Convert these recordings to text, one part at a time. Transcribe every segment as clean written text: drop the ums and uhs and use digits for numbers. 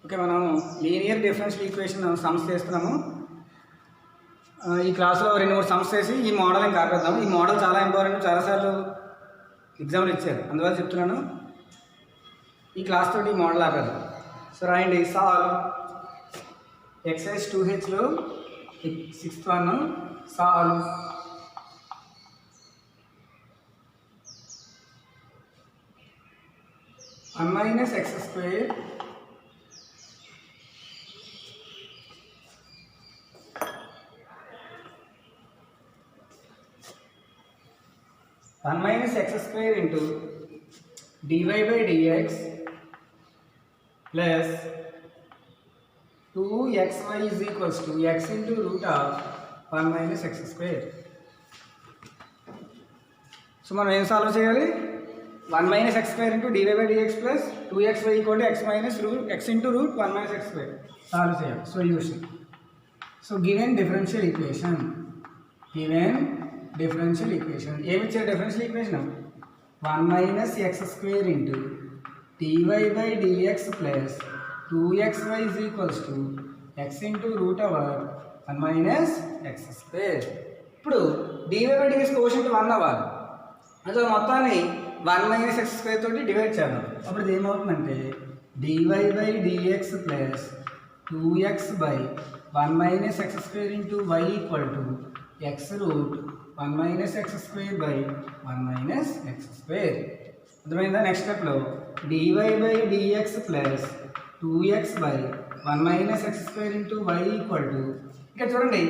Okay, మనం linear differential equation sums చేస్తున్నాము. ఈ క్లాస్లో 2-3 సమ్స్ చేసి ఈ మోడల్ ఇంకా ఆపేద్దాం. ఈ మోడల్ చాలా ఇంపార్టెంట్, చాలాసార్లు ఎగ్జామ్లు ఇచ్చారు, అందువల్ల చెప్తున్నాను. ఈ క్లాస్ తోటి ఈ మోడల్ ఆపేద్దాం. సో రాయండి, సాల్వ్ ఎక్సైజ్ 2Hలో 6th one solve (1 minus x square into dy by dx plus 2xy is equals to x into root of 1 minus x square. So మనం ఏం సాల్వ్ చేయాలి? 1 minus x square into dy by dx plus 2xy equal to x minus root x into root 1 minus x square solve చేయాలి. Solution. So given differential equation ఏమి ఇచ్చారు? Differential equation 1 minus x square into dy by dx plus 2xy is equals to x into root over 1 minus x square. ఇప్పుడు dy by dx quotient 1 అవ్వాలి, అసలు మొత్తాన్ని 1 minus x square తోటి divide చేద్దాం. అప్పుడు ఇది ఏమవుతుందంటే dy by dx plus 2x by 1 minus x square into y equal to x root 1 minus x square by 1 minus x square. అర్థమైందా? నెక్స్ట్ స్టెప్లో dy by dx plus 2x by 1 minus x square into y equal to, ఇక్కడ చూడండి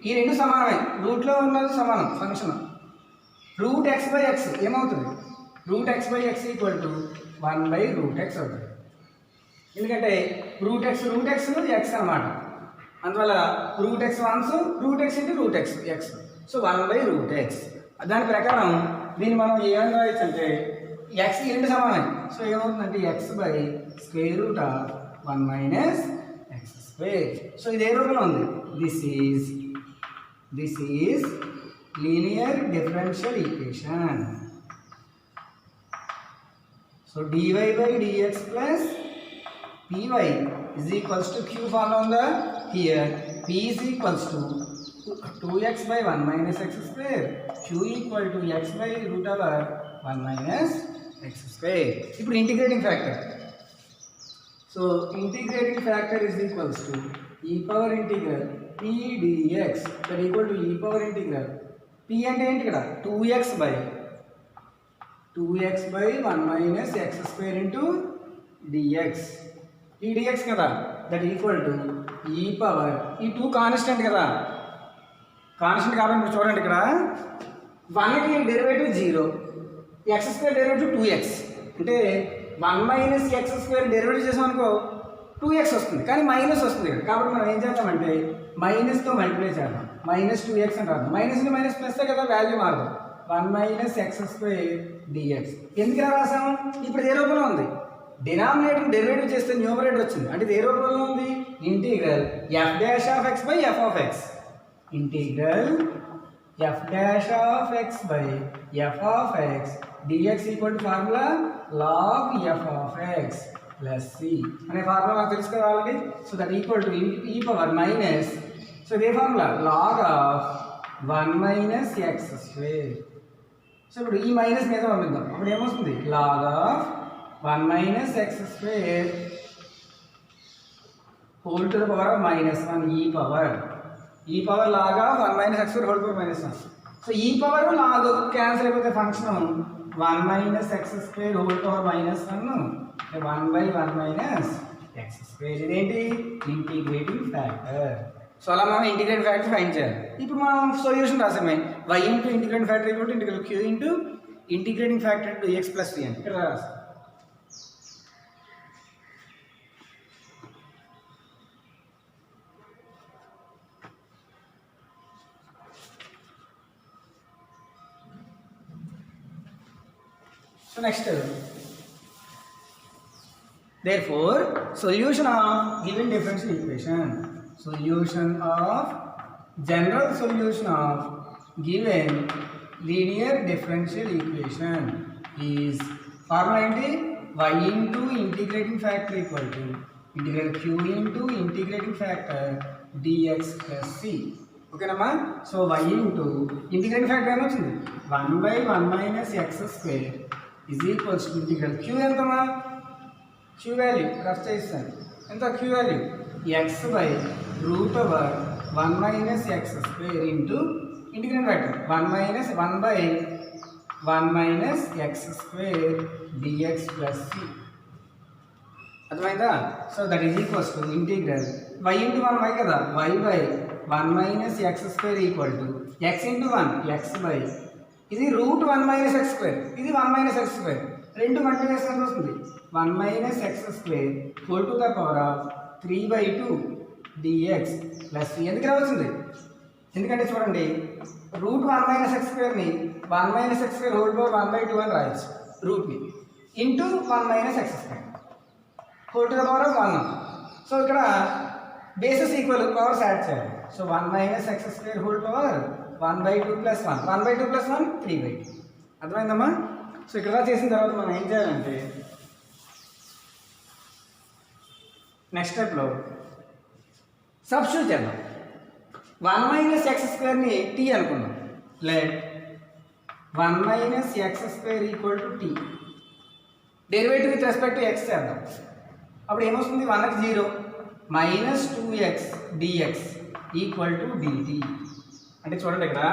ఈ రెండు సమానమే, రూట్లో ఉన్నది సమానం function. Root x by x ఏమవుతుంది? Root x by x equal to 1 by root x అవుతుంది. ఎందుకంటే రూట్ x x అనమాట, అందువల్ల root x once root x into root x so 1 by root x. దాని ప్రకారం దీన్ని మనం ఏమని రాయొచ్చు అంటే x ఈ రెండు సమానం, సో ఏమవుతుందంటే x by square root of 1 minus x square. So ఇది ఏ రూపంలో ఉంది? This is linear differential equation. So dy by dx plus py is equals to q formula ఉందా? Here p is equals to 2x by 1 minus x square, q equal to x by root over 1 minus x square. ఇప్పుడు integrating factor, so integrating factor is equals to e power integral p dx that equal to e power integral p అంటే ఏంటి? ఇక్కడ 2x by 1 minus x square into dx, ఈ dx కదా, that equal to e power, ఈ 2 constant కదా, constant కాబట్టి మీరు చూడండి ఇక్కడ 1కి derivative 0, x square derivative 2x, అంటే 1 minus x స్క్వేర్ డెరివేటివ్ చేసాం అనుకో 2x వస్తుంది, కానీ మైనస్ వస్తుంది ఇక్కడ. కాబట్టి మనం ఏం చేద్దామంటే మైనస్తో మల్టిప్లై చేద్దాం, మైనస్ 2x అని రాద్దాం. మైనస్ని మైనస్ ప్లస్ కదా, వాల్యూ మారదు. 1 minus x square dx ఎందుకు ఇలా రాసాము? ఇప్పుడు ఏ రూపంలో ఉంది? డినామినేటర్ డెరివేటివ్ చేస్తే న్యూమరేటర్ వచ్చింది, అంటే ఇది ఏ రూపంలో ఉంది? Integral f dash of x by f of x, integral f dash of x by f of x dx equal to formula log f of x plus c అనే formula నాకు తెలుసు కదా already. So that equal to e power minus, so ఇదే formula log of 1 minus x square. So ఇప్పుడు ఈ minus మీద పంపిద్దాం, అప్పుడు ఏమొస్తుంది? log of 1 minus x square whole to the power of minus 1 e power log of 1 minus x square whole to the power minus 1. So e power log cancel అయిపోతే function 1 minus x square whole to the power minus 1 1 by 1 minus x square. ఇదేంటి? Integrating factor. So అలా మనం integrating factor find చేయాలి. ఇప్పుడు మనం solution రాసామే, y into integrating factor equal to integral q into integrating factor into x plus 3 అని ఇక్కడ రాసాం. So next, therefore solution of given differential equation, general solution of given linear differential equation is formula ఏంటి? y into integrating factor equal to integral q into integrating factor dx plus c. ఓకేనమ్మా. So y into integrating factor ఏమొచ్చింది 1/1 minus x square is equals to integral q ఎంతమ్మా, q value rough చేస్తాను ఎంత, q value X by root over 1 minus x square into integrating factor 1 minus x square dx plus c. అర్థమైందా? So that is equals to integral y into 1 y కదా, y by 1 minus x square equal to x into 1 x by ఇది root 1 minus x square, ఇది 1 minus x square, రెండు multiplication వస్తుంది 1 minus x square whole to the power of 3/2 dx plus c. ఎందుకు వచ్చింది? ఎందుకంటే చూడండి root 1 minus x స్క్వేర్ని 1 minus x square whole power 1/2 అని రాయొచ్చు, రూట్ని into 1 minus x square whole to the power of 1. So ఇక్కడ బేసెస్ ఈక్వల్, పవర్స్ యాడ్ చేయాలి. So 1 minus x square whole power 1/2 plus 1, 1/2 plus 1 3/2. అర్థమైందమ్మా? సో ఇక్కడ చేసిన తర్వాత మనం ఏం చేయాలంటే నెక్స్ట్ స్టెప్లో సబ్స్టిట్యూట్ చేద్దాం. 1 మైనస్ ఎక్స్ స్క్వేర్ని టీ అనుకుందాం. Let 1 minus x square equal to t. Derivative with respect to x చేద్దాం. అప్పుడు ఏమొస్తుంది, 1కి 0 minus 2x dx equal to dt. అంటే చూడండి ఇక్కడ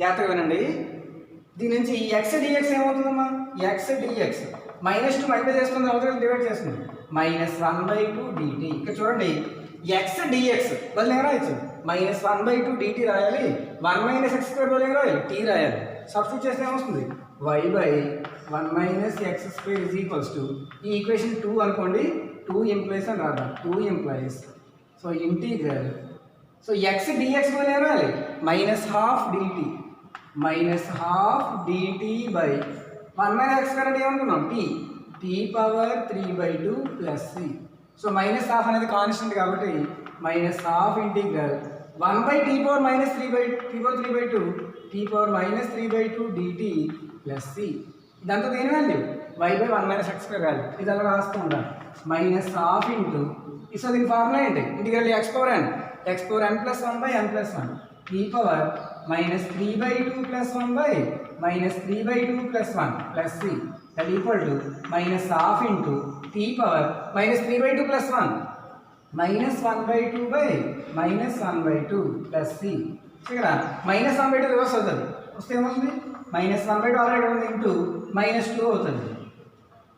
జాగ్రత్తగా వినండి, దీని నుంచి ఈ ఎక్స్ డిఎక్స్ ఏమవుతుందమ్మా, ఎక్స్ డిఎక్స్ -2 మల్టిప్లై చేసుకుంది, అవతల డివైడ్ చేస్తుంది -1/2 dt. ఇక్కడ చూడండి ఎక్స్ డిఎక్స్ బదులు ఏం రాయొచ్చు, -1/2 dt రాయాలి, 1 మైనస్ ఎక్స్ స్క్వేర్ బదులు ఏం రాయాలి, టీ రాయాలి. సబ్స్టిట్యూట్ చేస్తే ఏమొస్తుంది, y by 1 minus x square is equals to ఈ ఈక్వేషన్ 2 అనుకోండి, 2 ఇంప్లైస్ అని రాద్దాం, 2 implies. So integral, so x dx బదులు ఏం రాయాలి, -12 dt, -12 dt by 1 minus x square అంటే ఏమనుకున్నాం, t power 3/2 plus c. So -12 అనేది కాన్స్టెంట్ కాబట్టి -12 integral 1/t power -3/2 t power -3/2 dt plus c. ఇదంతా దేని value, y by 1 minus x square value. ఇది అలా రాస్తూ ఉంటాం -12 ఇంటూ, సో దీని ఫార్ములా ఏంటి, integral x power n plus 1 by n plus 1 t power -3/2 plus 1 by -3/2 plus 1 plus c that equal to -12 into t power -3/2 plus 1 -1/2 by -1/2 plus c. ఇక్కడ -1/2 reverse అవుతుంది, వస్తే ఏమవుతుంది, -1/2 ఆల్రెడీ ఉంది ఇంటూ -2 అవుతుంది.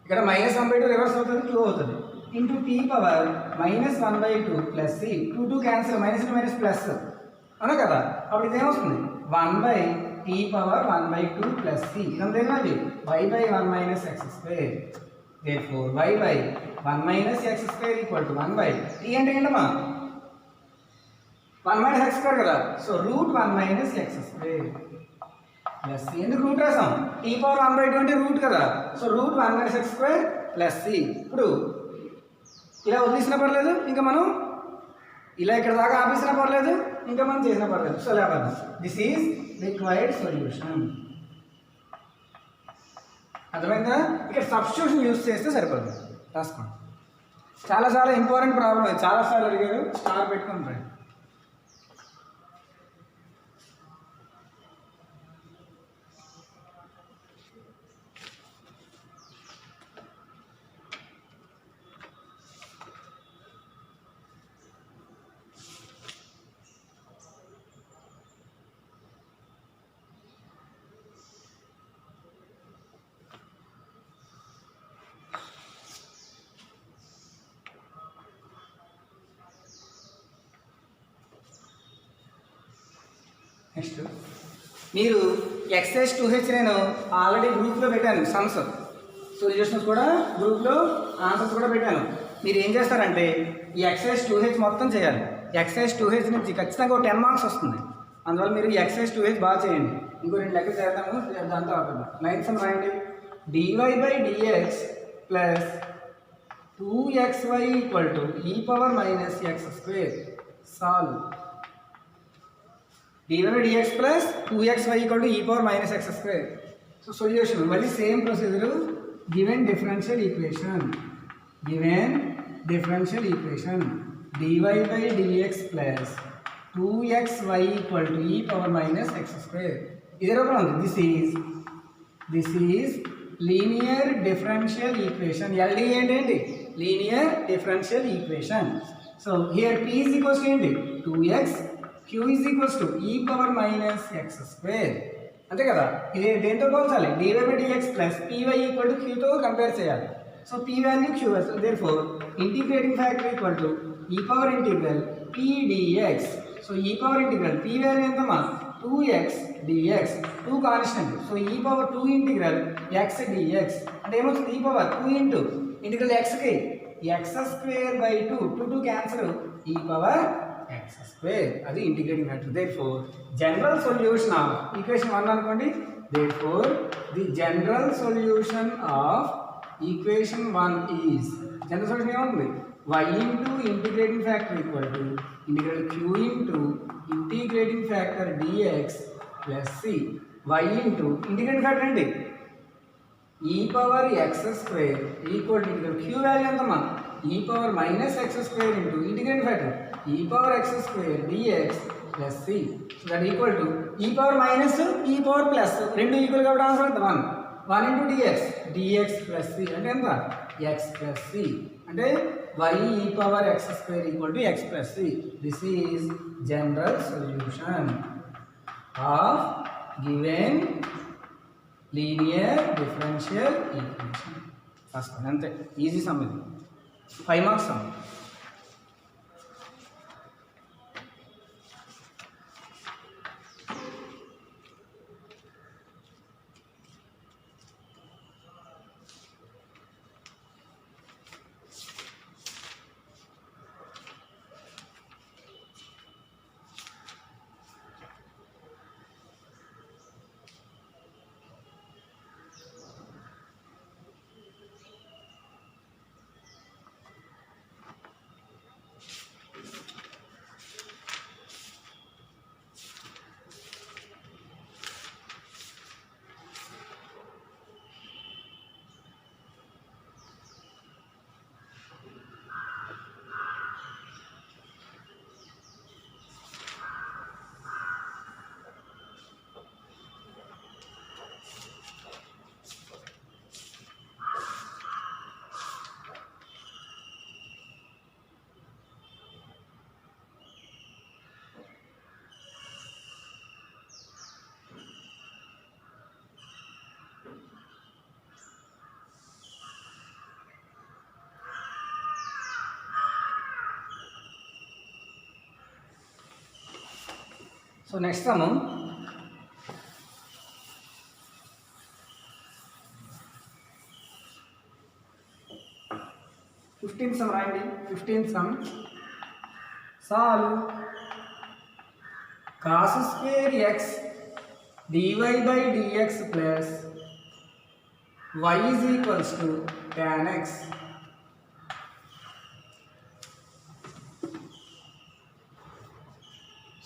ఇక్కడ -1/2 reverse అవుతుంది, 2 అవుతుంది into t power -1/2 plus c. 2 cancel, minus plus అవునా కదా. అప్పుడు ఇదేమొస్తుంది 1/t పవర్ 1/2 ప్లస్ c. ఇదంతా ఏంటండి, y by 1 minus x square. therefore y by 1 minus x square equal to 1/t అంటే ఏంటమ్మా, 1 మైనస్ ఎక్స్ స్క్వేర్ కదా. So root 1 minus x square plus c. ఎందుకు route రాసాం, t పవర్ 1/2 అంటే route కదా. So root 1 minus x square plus c. ఇప్పుడు ఇలా వదిలేసినా పర్లేదు, ఇంకా మనం ఇలా ఇక్కడ దాకా ఆపేసినా పర్లేదు, ఇంకా మనం చేసినా పర్లేదు. సో లేకపోతే దిస్ ఈజ్ రిక్వైర్డ్ సొల్యూషన్. అర్థమైందా? ఇక్కడ సబ్స్టిట్యూషన్ యూజ్ చేస్తే సరిపోతుంది, రాసుకోండి. చాలా ఇంపార్టెంట్ ప్రాబ్లం, చాలాసార్లు అడిగారు, స్టార్ పెట్టుకొని రండి. నెక్స్ట్ మీరు ఎక్సైజ్ 2H నేను ఆల్రెడీ గ్రూప్లో పెట్టాను, సమ్స్ సొల్యూషన్స్ కూడా గ్రూప్లో, ఆన్సర్స్ కూడా పెట్టాను. మీరు ఏం చేస్తారంటే ఈ ఎక్సైజ్ 2H మొత్తం చేయాలి. ఎక్సైజ్ 2H నుంచి ఖచ్చితంగా 10 మార్క్స్ వస్తుంది. అందువల్ల మీరు ఎక్సైజ్ 2H బాగా చేయండి. ఇంకో 2 లెక్కలు చేద్దాము, దాంతో ఆపేద్దాం. 9th సమ్ రాయండి. dy by dx plus 2xy equal to e power minus x square. Solve. dy by dx plus 2xy equal to e power minus x square. So solution, mali same procedure, given differential equation differential equation dy by dx plus 2xy equal to e power minus x square. This is linear differential equation. LD ఏంటి? Linear differential equation. So here p is equals to 2x, q is equals to e power minus x square. అంతే కదా, ఇది దేంతో పోల్చాలి? dy by dx plus py equal to q తో compare చేయాలి. So p value q, so therefore integrating factor equal to e power integral p dx. So e power integral p value ఎంతమా? 2x dx, 2 constant. So e power 2 integral x dx అంటే ఏమొస్తుంది? e power 2 into integral x కి x square by 2, 2 cancel, e power x square. అది integrating factor. therefore general solution of equation 1 అనుకోండి. therefore the general solution of equation 1 is, general solution ఏమవుతుంది? y into integrating factor equal to integral q into integrating factor dx plus c. y into integrating factor ఏంటి? e power x square equal to integral q value ఎంతమా? e power minus x square into integrating factor e power x square dx plus c. so that equal to e power minus e power plus రెండు equal కాబట్టి answer ఎంత? 1 into dx plus c అంటే ఎంత? x plus c అంటే y e power x square equal to x plus c. this is general solution of given linear differential equation. First అంతే, easy some ఇది, 5 marks some. So next some, fifteenth some రాయండి. 15th some, solve cos square x dy by dx plus y is equals to tan x.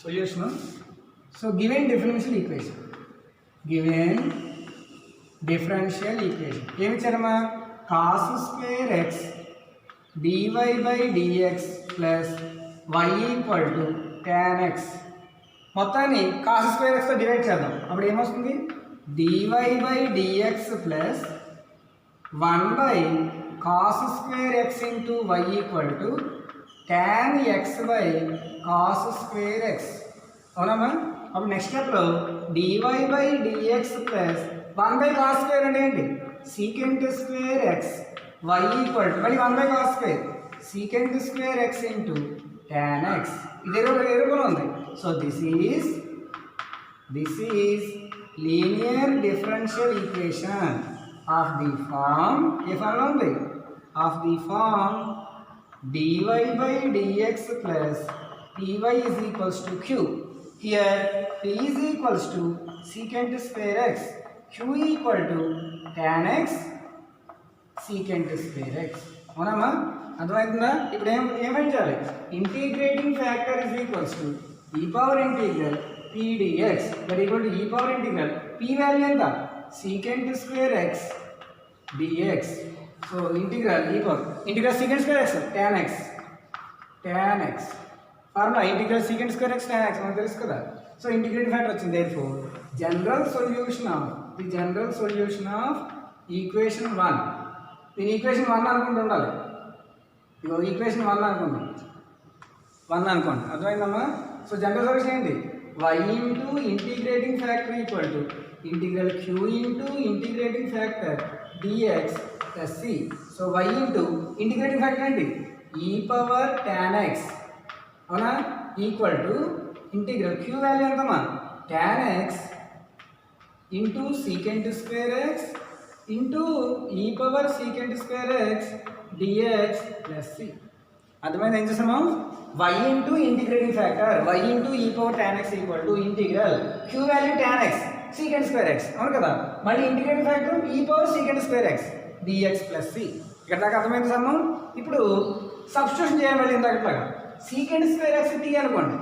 Solution. So given differential equation ఏమి ఇచ్చారమ్మా? cos square x dy by dx plus y equal to tan x. మొత్తాన్ని cos square x తో divide చేద్దాం. అప్పుడు ఏమొస్తుంది? dy by dx plus 1 by cos square x into y equal to tan x by cos square x. అవునమ్మా? అప్పుడు next స్టెప్లో dy by dx plus 1 by cos square అంటే ఏంటి? secant square x y equal to మళ్ళీ 1 by cos square secant square x into tan x. ఇదే రూపంలో ఉంది. So this is linear differential equation of the form, ఏ ఫార్మ్లో ఉంది? Of the form dy by dx plus py is equals to q. Here p is equals to secant square x, q equal to tan x secant square x. అవునమ్మా? అర్థమవుతుందా? ఇప్పుడు ఏమేం చేయాలి? Integrating factor is equals to e power integral p dx that equal to e power integral p value ఎంత? secant square x dx so integral e power integral secant square x tan x formula integral secant square x tan x మనకు తెలుసు కదా. So integrating factor వచ్చింది. Therefore general solution of equation 1. దీని equation 1 అనుకుంటూ ఉండాలి. ఇగో equation 1 అనుకుందాం. 1 అనుకోండి, అర్థమైందమ్మా. సో జనరల్ సొల్యూషన్ ఏంటి? y into integrating factor equal to integral q into integrating factor dx plus c. So y into integrating factor ఏంటి? e power tan x అవునా, equal to integral q value ఎంతమ్మా? tan x into secant square X into e power secant square x dx plus c. అర్థమైంది? ఏం చేసాము? y into integrating factor y into e power tan x equal to integral q value tan x secant square X అవును కదా, మళ్ళీ integrating factor e power secant square x dx plus c. ఇక్కడ దాకా అర్థమైంది సమ్మం. ఇప్పుడు సబ్స్టిట్యూషన్ చేయాలి మళ్ళీ ఇంతకట్లాగా. Secant square X t అనుకోండి,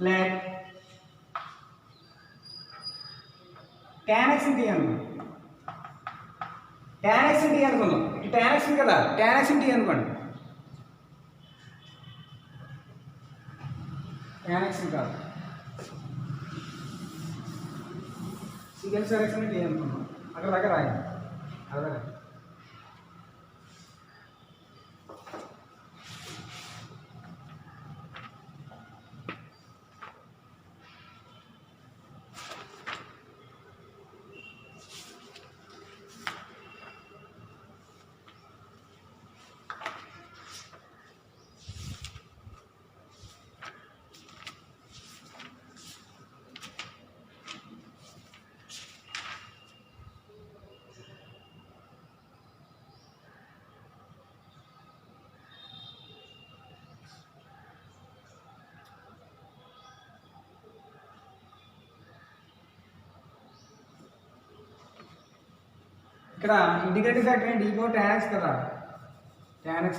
లెట్ tan x t అనుకోండి. tan x t అనుకుందాం. tan x కదా, tan x t అనుకోండి. tan x కాదు, సీకెంట్ స్క్వేర్ ఎక్స్ t అనుకుందాం. అక్కడ దాకా రాయండి. అక్కడ ఇక్కడ ఇంటిగ్రేటింగ్ ఫ్యాక్టర్ ఏంటి? e పవర్ tan x కదా, tan x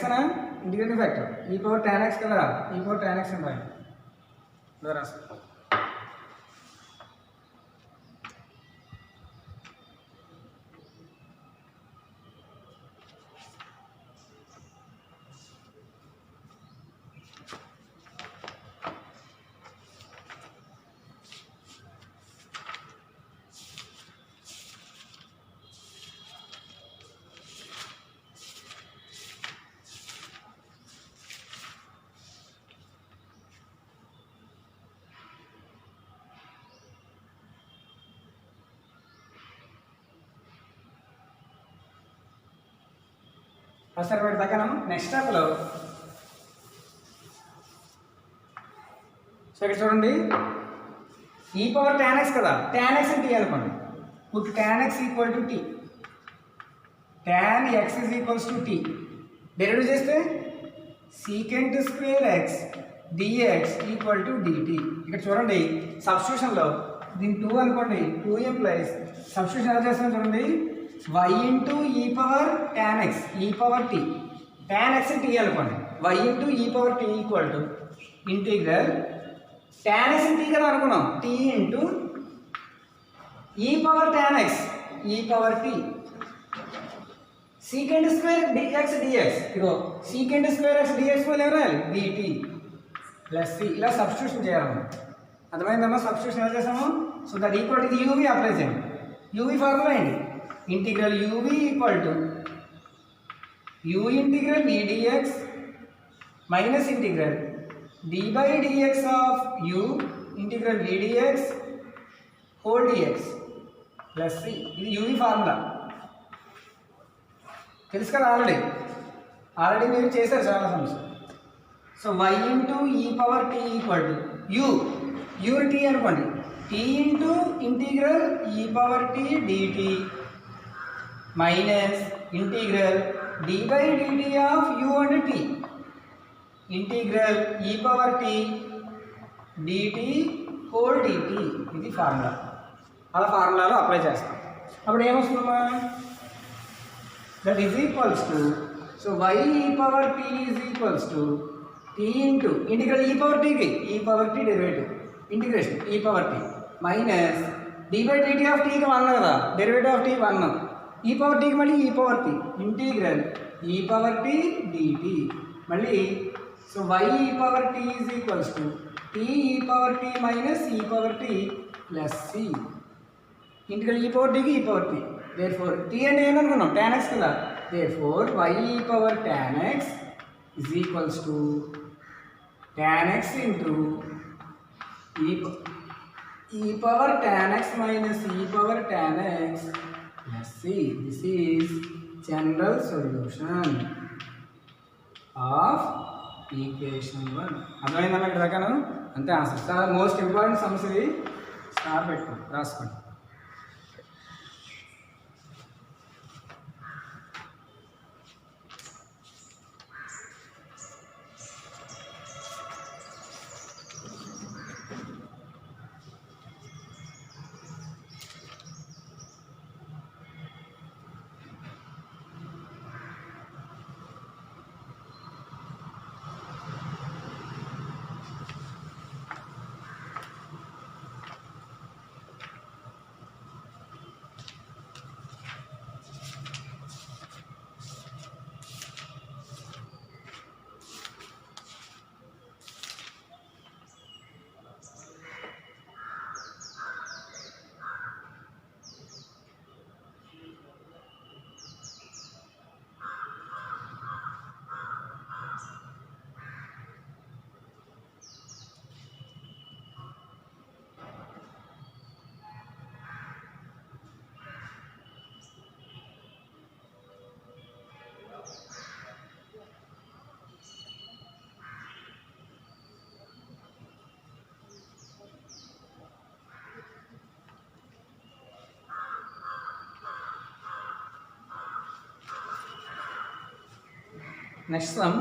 అనా integrating factor e power tan x కదా, e పవర్ tan x అని రాయండి. ఒకసారి పెడతాక నెక్స్ట్ స్టెప్లో సో ఇక్కడ చూడండి, ఈ పవర్ tan x కదా, tan x t అనుకోండి. Put tan x equal to t, tan x is equals to t. Derivative చేస్తే secant square x dx equal to dt. ఇక్కడ చూడండి సబ్స్టిట్యూషన్లో దీని 2 అనుకోండి, 2 ఎంప్లాయిస్ సబ్స్టిట్యూషన్ ఎలా చేస్తాం చూడండి. y into e power tan x ఈ power t, tan x t అనుకోండి. y into e power t equal to integral tan x t కదా అనుకున్నాం, t into e power tan x ఈ power t secant square dx ఇదిగో secant square x dx వల్ల ఏం రాయాలి? dt plus c. ఇలా substitution చేయాలి. అర్థమైందమ్మా? సబ్స్టిట్యూషన్ ఎలా చేసాము? So that equal to uv apply చేయండి. uv ఫార్ములా ఏంటి? Integral uv equal to u integral v dx minus integral d by dx of u integral v dx whole dx plus c. ఇది uv formula తెలుసు కదా, already మీరు చేశారు చాలా sums. So y into e power t equal to u t అనుకోండి, t into integral e power t dt minus integral d by dt of u and t integral e power t dt whole dt. ఇది formula. అలా ఫార్ములాలో apply చేస్తాం. అప్పుడు ఏమొస్తుందమ్మా? That is equals to so y e power t is equals to t into integral e power tకి e power t derivative integration e power t minus d by dt of టీకి 1 కదా, derivative of tea 1, ఈ power టీకి మళ్ళీ e power t, integral e power t dt మళ్ళీ. So y e power t is equals to t e power t minus e power t plus c, integral e power టీకి e power t. Therefore t అంటే ఏమనుకున్నాం, tan x కదా, therefore y e power tan x is equals to tan x into e power tan x minus e power tan x plus c. This is general solution of equation 1. అర్థమైందా మీకు దాకాను? అంతే answer. చాలా most important సమస్య ఇది, star పెట్టుకోండి, రాసుకోండి. Next some,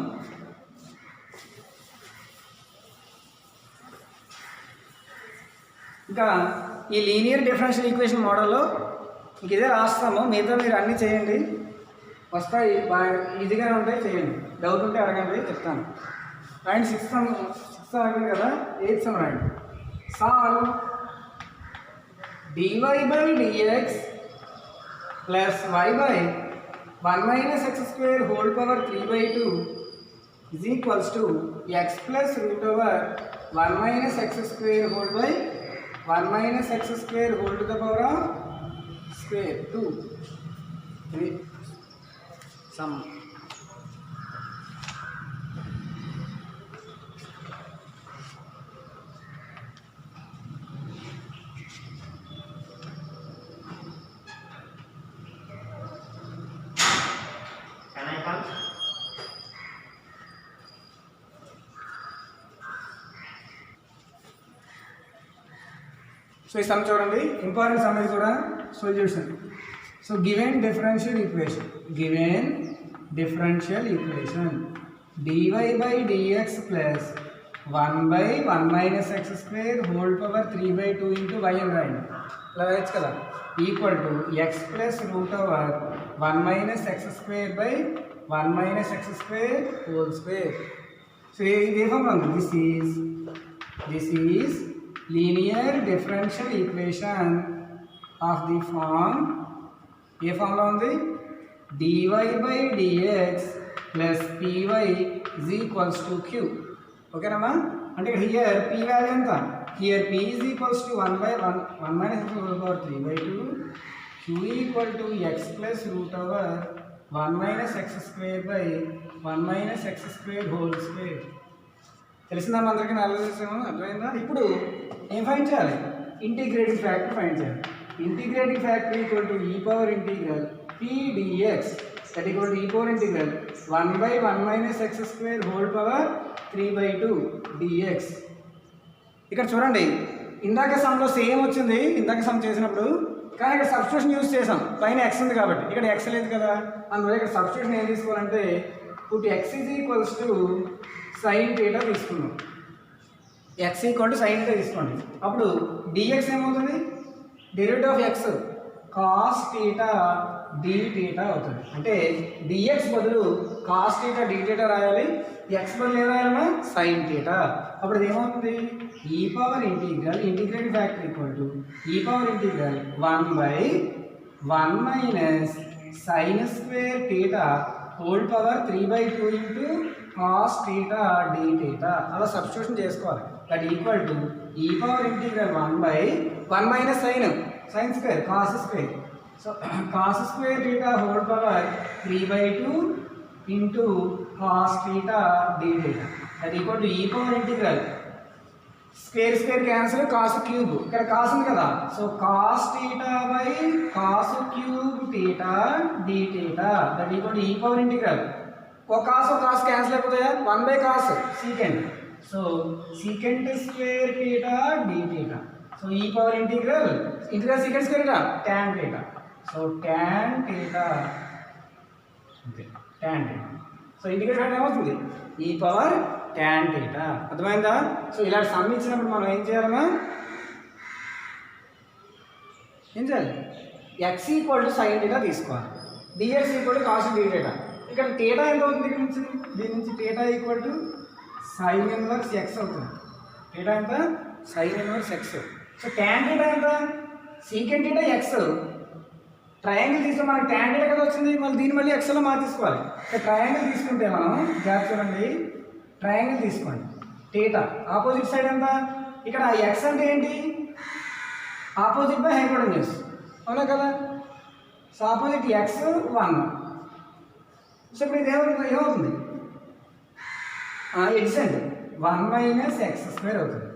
ఇంకా ఈ లీనియర్ డిఫరెన్షియల్ ఈక్వేషన్ మోడల్లో ఇంక ఇదే రాస్తాము, మిగతా మీరు అన్నీ చేయండి, వస్తాయి, బాగా ఈజీగానే ఉంటాయి, చేయండి. డౌట్ ఉంటే అడగండి, చెప్తాను. రాయండి. సిక్స్త్ అడగండి కదా, 8th సమ్ రాయండి. Solve dy by dx plus y by 1 minus x square whole power 3/2 is equals to x plus root over 1 minus x square whole by 1 minus x square whole to the power of square 2. This sum. So ఈ some చూడండి, important sum ఇది కూడా. Solution. So given differential equation dy by dx plus 1 by 1 minus x square whole power 3/2 into y అని రాయండి. ఇలా రాయొచ్చు కదా, equal to x plus root over 1 minus x square by 1 minus x square whole square. So ఇది ఏ formula ఉంది? This is linear differential equation of the form, ఏ formula ఉంది? dy by dx plus py is equals to q. ఓకేనమ్మా? అంటే ఇక్కడ here p value ఎంత? Here p is equals to 1 by 1 minus x whole power 3/2, q equal to x plus root over 1 minus x square by 1 minus x square whole square. తెలిసిందా అందరికీ? ఆలోచించాము, అర్థమైందా? ఇప్పుడు ఏం find చేయాలి? ఇంటిగ్రేటింగ్ ఫ్యాక్టర్ ఫైండ్ చేయాలి. Integrating factor equal to e power integral p dx that equal to e power integral 1 by 1 minus x square whole power 3/2 dx. ఇక్కడ చూడండి, ఇందాక సమ్లో సేమ్ వచ్చింది, ఇందాక సమ్ చేసినప్పుడు, కానీ ఇక్కడ సబ్స్టిట్యూషన్ యూజ్ చేసాం. పైన x ఉంది కాబట్టి, ఇక్కడ x లేదు కదా, అందువల్ల ఇక్కడ సబ్స్టిట్యూషన్ ఏం తీసుకోవాలంటే put x is equals to sin theta తీసుకున్నాం. x equal to sin theta తీసుకోండి. అప్పుడు dx ఏమవుతుంది? Derivative of x cos theta d theta అవుతుంది. అంటే dx బదులు cos theta d theta రాయాలి, ఎక్స్ బదులు ఏమైనా సైన్ థీటా. అప్పుడు ఇది ఏమవుతుంది e power integral integrating factor equal to e power integral 1/1 minus sine square theta whole power 3/2 into cos theta d theta. అలా సబ్స్టిట్యూషన్ చేసుకోవాలి. That equal to e power integral 1/1 minus sine square cos square. So cos square theta whole power 3/2 into cos theta d theta. That equal to e power integral square square cancel cos cube ఇక్కడ cos ఉంది కదా. So cos theta by cos cube theta d theta. That equal to e power integral ఒక cos cancel అయిపోతాయా 1 cos secant. So secant square theta d theta. So e power integral secant square tan theta. So tan theta tan theta. So integration ఏమవుతుంది e power tan theta. అర్థమైందా? So ఇలా sum ఇచ్చినప్పుడు మనం ఏం చేయాలమ్మా ఏం చేయాలి x equal to sine theta తీసుకోవాలి. Dx equal to cos d theta. ఇక్కడ థీటా ఎంత అవుతుంది ఇక్కడ నుంచి దీని నుంచి theta equal to sine inverse x అవుతుంది. థీటా ఎంత sine inverse x. So tan theta ఎంత సీకెండ్ థీటా ఎక్స్. ట్రయాంగిల్ తీసుకుని మనకి ట్యాన్ థీటా కదా వచ్చింది. మళ్ళీ దీన్ని మళ్ళీ ఎక్స్లో మార్చేసుకోవాలి. ఇక్కడ ట్రయాంగిల్ తీసుకుంటే మనం జాగ్రత్త చూడండి. ట్రయాంగిల్ తీసుకోండి థీటా ఆపోజిట్ సైడ్ ఎంత ఇక్కడ ఎక్స్ అంటే ఏంటి ఆపోజిట్ బై హైపోటెన్యూస్ అవునా కదా. So opposite X 1. సో ఇప్పుడు ఇది ఏమవుతుంది ఎడ్జెంట్ 1 మైనస్ ఎక్స్ స్క్వేర్ అవుతుంది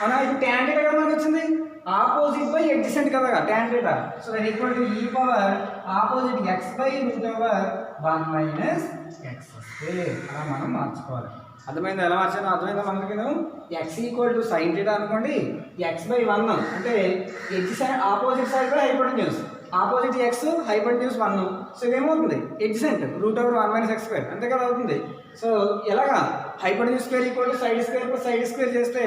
అవునా. ఇప్పుడు ట్యాన్ థీటా కదా మనకు వచ్చింది ఆపోజిట్ బై ఎడ్జెంట్ కదా tan theta. So that equal to e power opposite x by root over 1 minus x square. అలా మనం మార్చుకోవాలి. అర్థమైందా ఎలా మార్చానో అర్థమైందా మనకి. X equal to sine theta అనుకోండి ఎక్స్ బై 1 అంటే edge side opposite side by hypotenuse opposite x hypotenuse 1. So ఇదేమవుతుంది adjacent root over 1 minus x square అంతే కదా అవుతుంది. సో ఎలాగా hypotenuse square equal to side square plus side square చేస్తే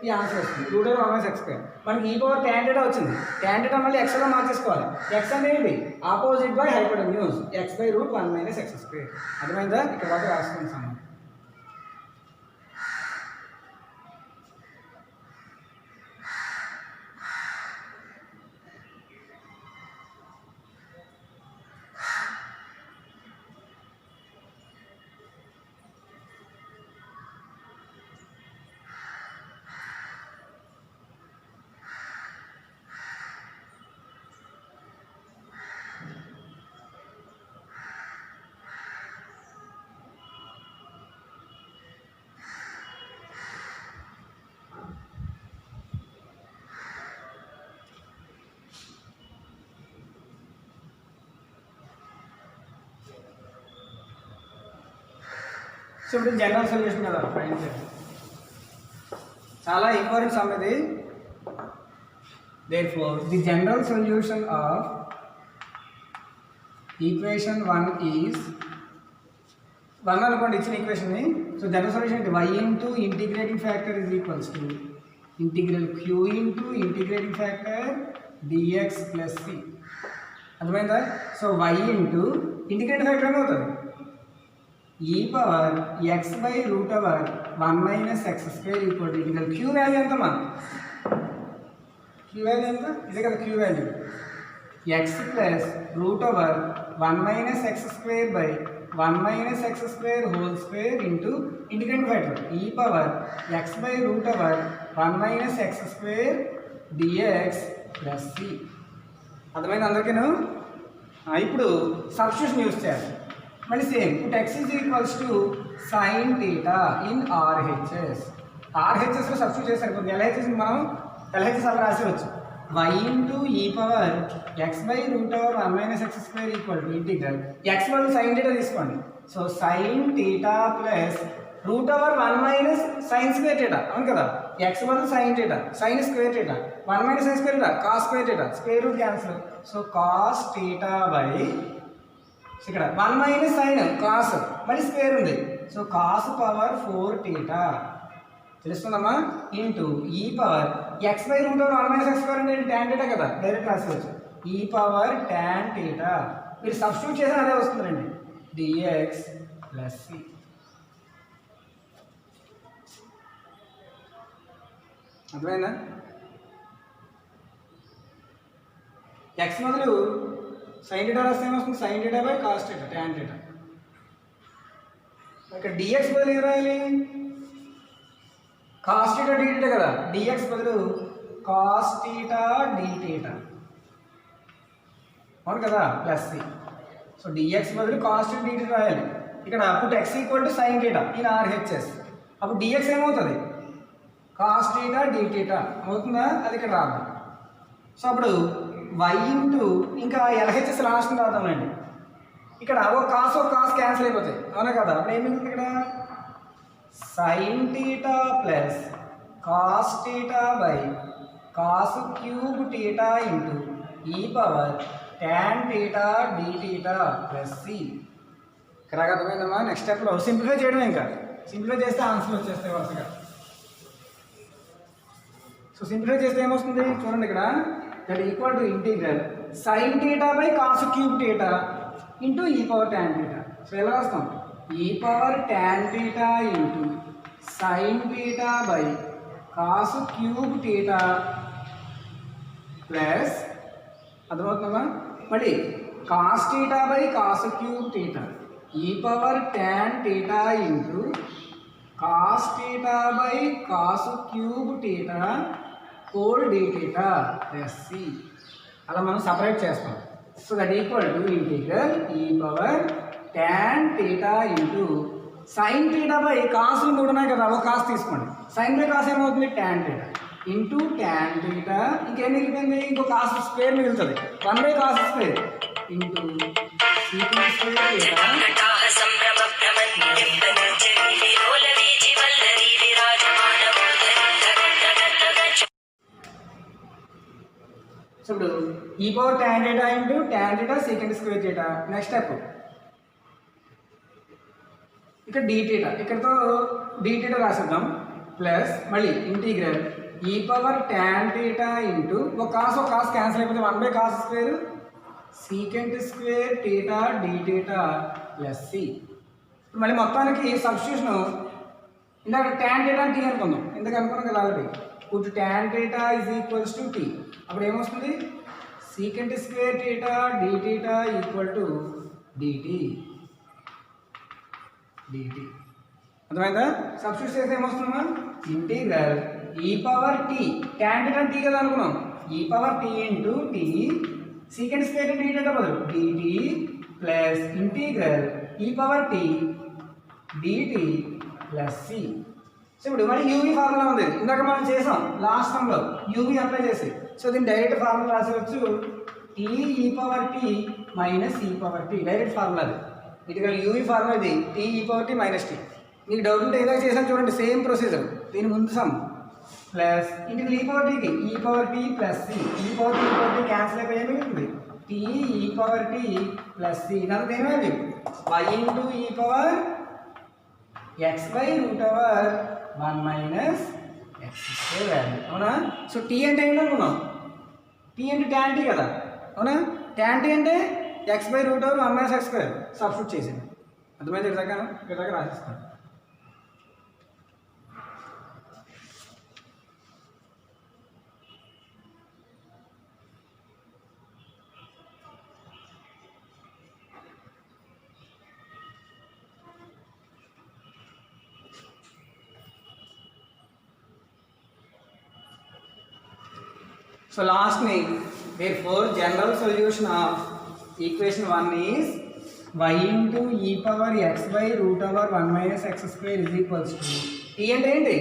ఈ ఆన్సర్ వస్తుంది route over 1 minus x square. మనకి ఈ పవర్ ట్యాన్ థీటా వచ్చింది. ట్యాన్ థీటా మళ్ళీ ఎక్స్లో మార్చేసుకోవాలి. ఎక్స్ అనేది opposite by hypotenuse X by route 1 minus x square. అర్థమైందా? ఇక్కడ వరకు రాసుకుని సమానం. సో ఇప్పుడు జనరల్ సొల్యూషన్ కదా ఫైండ్ చేయండి. చాలా ఇంపార్టెంట్ సమ్ ఇది. Therefore the general solution of equation 1 is 1 అనుకోండి ఇచ్చిన ఈక్వేషన్ని. సో జనరల్ సొల్యూషన్ అంటే y into integrating factor is equals to integral q into integrating factor dx plus c. అర్థమైందా? So y into integrating factor ఏమవుతుంది e power x by root over 1 minus x square equal to integral q value ఎంత మా q value ఎంత ఇదే కదా q value X plus root over 1 minus x square by 1 minus x square whole square into integrating factor e power x by root over 1 minus x square dx plus c. అర్థమైంది అందరికీను? ఇప్పుడు substitution use చేయాలి. మళ్ళీ same put x is equals to sine theta in RHS. ఆర్హెచ్ఎస్లో substitute చేసి సరిపోతుంది. LHS మనం LHS అలా రాసేవచ్చు. y into e power x by root over 1 minus x square equal to integral x బదులు సైన్ థీటా తీసుకోండి. So sine theta plus root over 1 minus sine square theta అవును కదా. ఎక్స్ బదులు sine theta sine square theta 1 minus sine square theta cos square theta square root cancel. So cos theta by ఇక్కడ 1 minus sine cos మళ్ళీ square ఉంది. So cos power 4 theta తెలుస్తుందమ్మా into e power x by root over 1 minus x square అంటే tan theta కదా direct రాసుకోవచ్చు. ఈ power tan theta మీరు substitute చేసిన అదే వస్తుందండి డిఎక్స్ ప్లస్ సి. అర్థమైందా? ఎక్స్ బదులు సైన్ థీటా రాస్తే ఏమొస్తుంది? Sign theta by cos theta tan theta. ఇక్కడ డిఎక్స్ బదులు ఏం రాయాలి? కాస్ థీటా డి థీటా కదా, డిఎక్స్ బదులు కాస్ థీటా డి థీటా అవును కదా, ప్లస్ సి. సో డిఎక్స్ బదులు కాస్ థీటా డి థీటా రాయాలి. ఇక్కడ put X equal to sine theta in RHS. అప్పుడు డిఎక్స్ ఏమవుతుంది? కాస్ థీటా డి థీటా అవుతుందా? అది ఇక్కడ రాద్దాం. సో అప్పుడు వై ఇంటూ ఇంకా ఎల్హెచ్ఎస్ లాస్ట్ రాద్దామండి. ఇక్కడ ఒక కాస్ క్యాన్సిల్ అయిపోతాయి అవునా కదా. అప్పుడు ఏమి ఇక్కడ sine theta plus cos theta by cos cube theta into e power tan theta d theta plus c. ఇక్కడ అర్థమైందమ్మా? నెక్స్ట్ స్టెప్లో సింప్లిఫై చేయడం. ఇంకా సింప్లిఫై చేస్తే ఆన్సర్ వచ్చేస్తాయి వరుసగా. సో సింప్లిఫై చేస్తే ఏమొస్తుంది చూడండి. ఇక్కడ that equal to integral sine theta by cos cube theta into e power tan theta. So ఎలా వస్తాం? E power tan theta into sine theta by cos cube theta plus అర్థమవుతుందమ్మా? మళ్ళీ cos theta by cos cube theta e power tan theta into cos theta by cos cube theta whole d theta plus c. అలా మనం separate చేస్తాం. So that equal to integral e power tan theta into sine theta by కాసులు 3 ఉన్నాయి కదా, ఒక కాసు తీసుకోండి. Sign by cos ఏమవుతుంది? Tan theta into tan theta. ఇంకేం మిగిలిపోయింది? ఇంకో కాసు స్క్వేర్ మిగులుతుంది. 1 by cos square into secant square theta. So ఇప్పుడు e power tan theta into tan theta secant square theta. Next step ఇక్కడ డి థీటా, ఇక్కడతో d theta రాసేద్దాం. Plus మళ్ళీ integral e power tan theta into ఒక cos cancel అయిపోతే 1 by cos square secant square theta d theta plus c. మళ్ళీ మొత్తానికి substitution ఇందాక tan theta tea అనుకుందాం. ఎందుకు అనుకున్నాం కదా already. Put tan theta is equals to t. అప్పుడు ఏమొస్తుంది? Secant square theta d theta equal to dt. అర్థమైందా? సబ్స్టిట్యూట్ చేస్తే ఏమొస్తుందమ్మా? Integral e power t tan theta t కదా అనుకున్నాం. E power t into t secant square d theta బదులు dt plus integral e power t dt plus c. So ఇప్పుడు మరి UV formula ఉంది, ఇందాక మనం చేసాం లాస్ట్ టైంలో యూవీ అప్లై చేసి. సో దీన్ని direct formula రాసేవచ్చు. Tea e power t minus e power tea direct formula అది. ఇటుగా యూవీ ఫార్ములా ఇది tea e power t minus tea. మీకు డౌట్ ఉంటే ఏదో చేసాను చూడండి, సేమ్ ప్రొసీజర్. దీని ముందు సమ్ ప్లస్ ఇంటికి ఈ పవర్ టీకి e power t plus C. ఈ పవర్ టీ క్యాన్సిల్ అయిపోయి మిగులుతుంది tea e power t plus c. దానికి ఏమైంది? Y into e power x by root over 1 minus x square value. అవునా? సో టీ అంటే ఏంటి అనుకున్నాం? టీ అంటే ట్యాన్ టీ కదా, అవునా? ట్యాన్ టీ అంటే x by root over 1 minus x square substitute చేసింది. అర్థమైంది? ఇలాగా రాసిస్తాను. So lastly, therefore general solution of equation 1 is y into e power x by root over 1 minus x square is equals to t అంటే ఏంటి?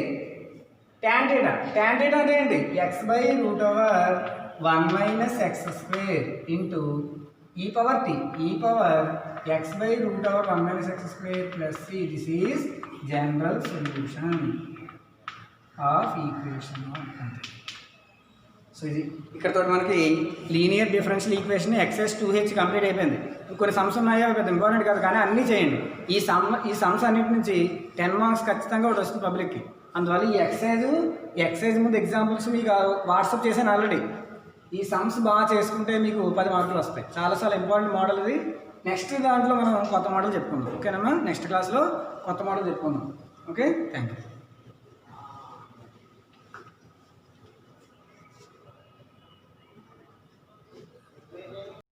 tan theta. tan theta అంటే ఏంటి? x by root over 1 minus x square into e power t. e power x by root over 1 minus x square plus c. This is general solution of equation 1. So ఇది ఇక్కడతో మనకి linear differential equation excess 2h complete అయిపోయింది. కొన్ని sums ఉన్నాయో పెద్ద important కాదు, కానీ అన్నీ చేయండి. ఈ సమ్స్ అన్నిటి నుంచి 10 మార్క్స్ ఖచ్చితంగా ఒకటి వస్తుంది పబ్లిక్కి. అందువల్ల ఈ ఎక్సైజ్ ముందు ఎగ్జాంపుల్స్ మీకు వాట్సాప్ చేశాను ఆల్రెడీ. ఈ సమ్స్ బాగా చేసుకుంటే మీకు 10 మార్కులు వస్తాయి. చాలా ఇంపార్టెంట్ మోడల్ ఇది. నెక్స్ట్ దాంట్లో మనం కొత్త మోడల్ చెప్పుకుందాం. ఓకేనమ్మా? నెక్స్ట్ క్లాస్లో కొత్త మోడల్ చెప్పుకుందాం. Okay, thank you.